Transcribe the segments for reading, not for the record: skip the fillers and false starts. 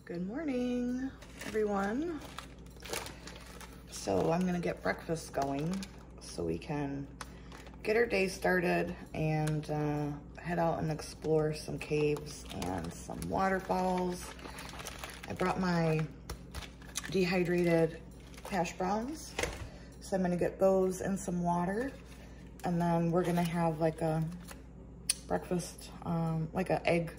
Good morning, everyone. So I'm gonna get breakfast going so we can get our day started and head out and explore some caves and some waterfalls. I brought my dehydrated hash browns, so I'm gonna get those in some water, and then we're gonna have like a breakfast, like an egg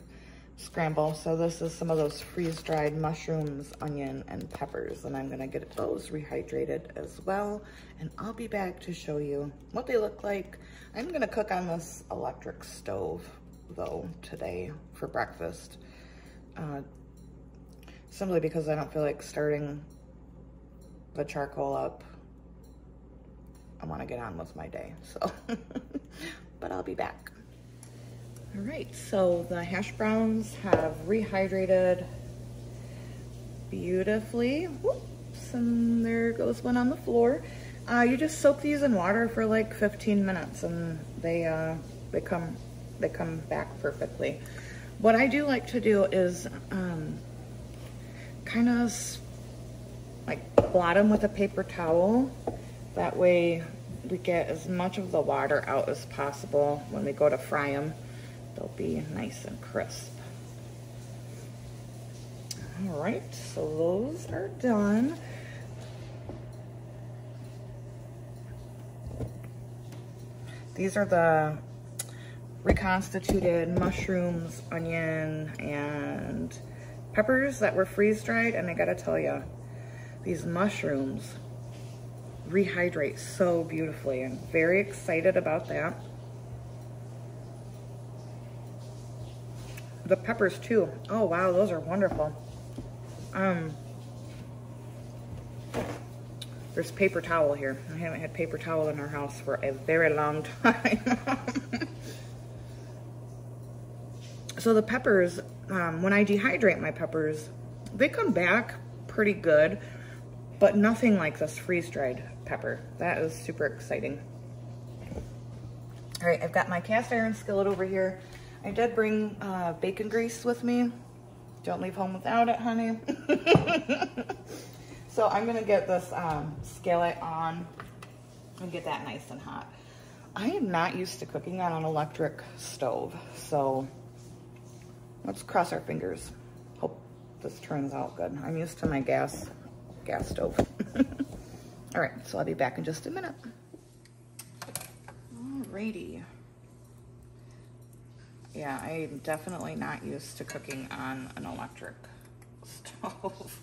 scramble. So this is some of those freeze-dried mushrooms, onion, and peppers, and I'm gonna get those rehydrated as well, and I'll be back to show you what they look like. I'm gonna cook on this electric stove though today for breakfast, simply because I don't feel like starting the charcoal up. I want to get on with my day, so but I'll be back. All right, so the hash browns have rehydrated beautifully. Whoops, and there goes one on the floor. You just soak these in water for like 15 minutes and they come back perfectly. What I do like to do is kind of like blot them with a paper towel. That way we get as much of the water out as possible when we go to fry them. They'll be nice and crisp. All right, so those are done. These are the reconstituted mushrooms, onion, and peppers that were freeze-dried, and I gotta tell you, these mushrooms rehydrate so beautifully. I'm very excited about that. The peppers too. Oh wow, those are wonderful. There's paper towel here. I haven't had paper towel in our house for a very long time. So the peppers, when I dehydrate my peppers, they come back pretty good, but nothing like this freeze-dried pepper. That is super exciting. All right, I've got my cast iron skillet over here. I did bring bacon grease with me. Don't leave home without it, honey. So I'm gonna get this skillet on and get that nice and hot. I am not used to cooking on an electric stove, so let's cross our fingers. Hope this turns out good. I'm used to my gas stove. All right, so I'll be back in just a minute. Alrighty. Yeah, I'm definitely not used to cooking on an electric stove.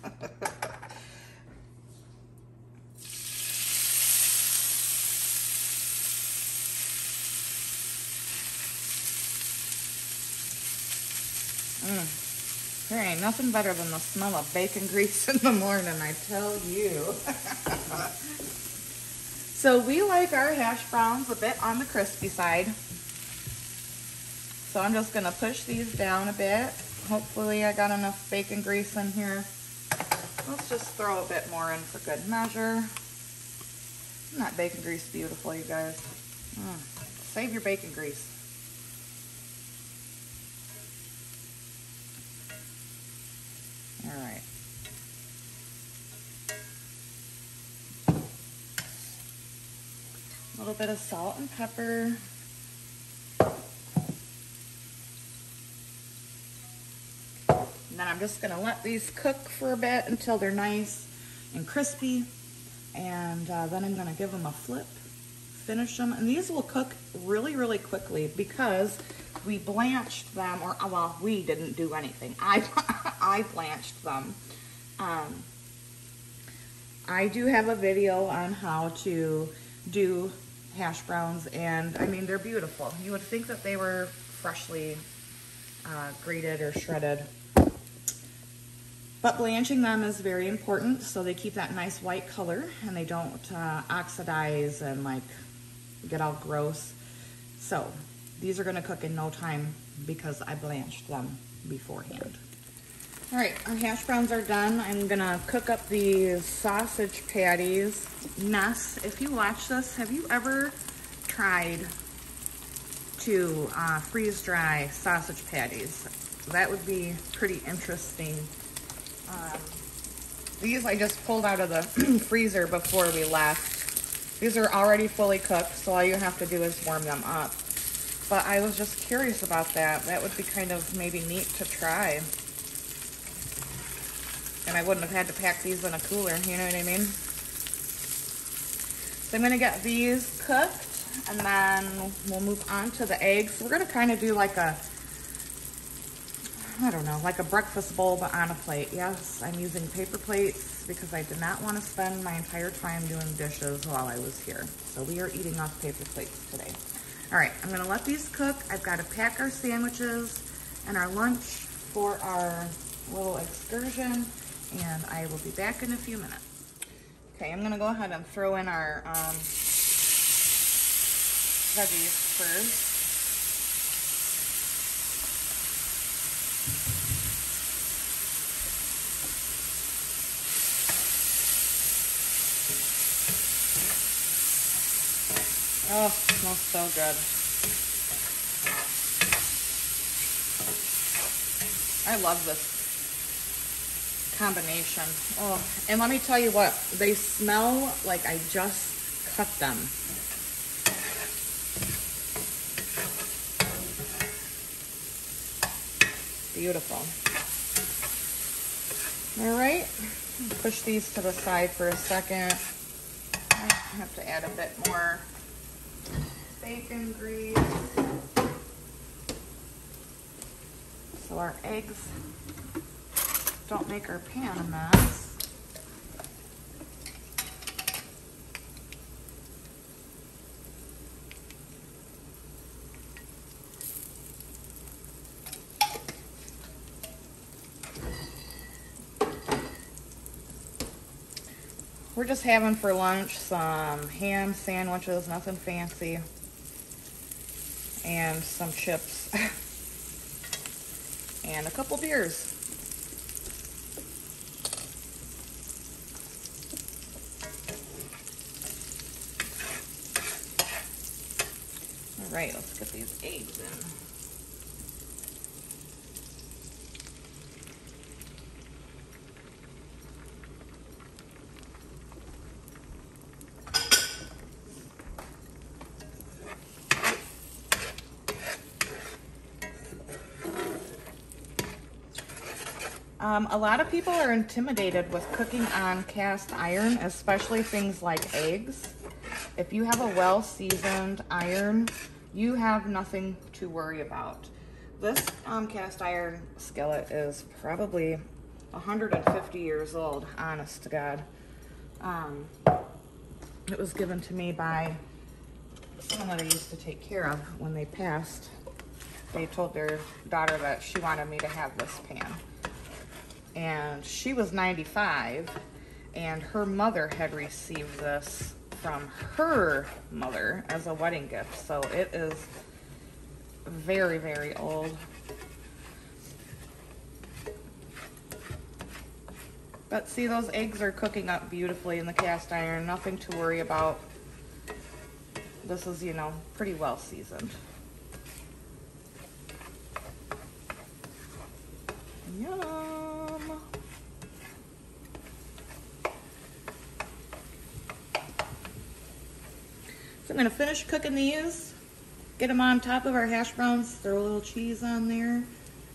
There ain't nothing better than the smell of bacon grease in the morning, I tell you. So we like our hash browns a bit on the crispy side. So I'm just gonna push these down a bit. Hopefully I got enough bacon grease in here. Let's just throw a bit more in for good measure. Isn't that bacon grease beautiful, you guys? Save your bacon grease. All right. A little bit of salt and pepper. And then I'm just gonna let these cook for a bit until they're nice and crispy. And then I'm gonna give them a flip, finish them. And these will cook really, really quickly because we blanched them, or well, we didn't do anything. I blanched them. I do have a video on how to do hash browns, and I mean, they're beautiful. You would think that they were freshly grated or shredded. But blanching them is very important, so they keep that nice white color and they don't oxidize and like get all gross. So these are gonna cook in no time because I blanched them beforehand. All right, our hash browns are done. I'm gonna cook up these sausage patties. Ness, if you watch this, have you ever tried to freeze dry sausage patties? That would be pretty interesting These I just pulled out of the freezer before we left. These are already fully cooked, so all you have to do is warm them up. But I was just curious about that. That would be kind of maybe neat to try. And I wouldn't have had to pack these in a cooler, you know what I mean? So I'm gonna get these cooked, and then we'll move on to the eggs. We're gonna kind of do like a, I don't know, like a breakfast bowl, but on a plate. Yes, I'm using paper plates because I did not want to spend my entire time doing dishes while I was here. So we are eating off paper plates today. All right, I'm gonna let these cook. I've got to pack our sandwiches and our lunch for our little excursion, and I will be back in a few minutes. Okay, I'm gonna go ahead and throw in our veggies first. Oh, it smells so good. I love this combination. Oh, and let me tell you what, they smell like I just cut them. Beautiful. All right, push these to the side for a second. I have to add a bit more bacon grease so our eggs don't make our pan a mess. We're just having for lunch some ham sandwiches, nothing fancy, and some chips and a couple beers. All right, let's get these eggs in. A lot of people are intimidated with cooking on cast iron, especially things like eggs. If you have a well-seasoned iron, you have nothing to worry about. This cast iron skillet is probably 150 years old, honest to God. It was given to me by someone that I used to take care of when they passed. They told their daughter that she wanted me to have this pan. And she was 95, and her mother had received this from her mother as a wedding gift. So it is very, very old. But see, those eggs are cooking up beautifully in the cast iron. Nothing to worry about. This is, you know, pretty well seasoned. Yum. So I'm gonna finish cooking these, get them on top of our hash browns, throw a little cheese on there,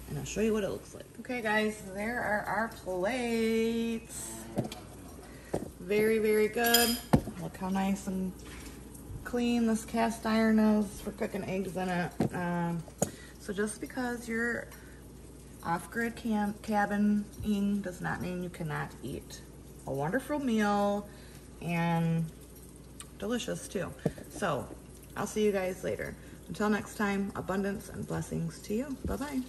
and I'll show you what it looks like. Okay guys, there are our plates. Very, very good. Look how nice and clean this cast iron is for cooking eggs in it. So just because you're off-grid cabining does not mean you cannot eat a wonderful meal, and delicious too. So I'll see you guys later. Until next time, abundance and blessings to you. Bye-bye.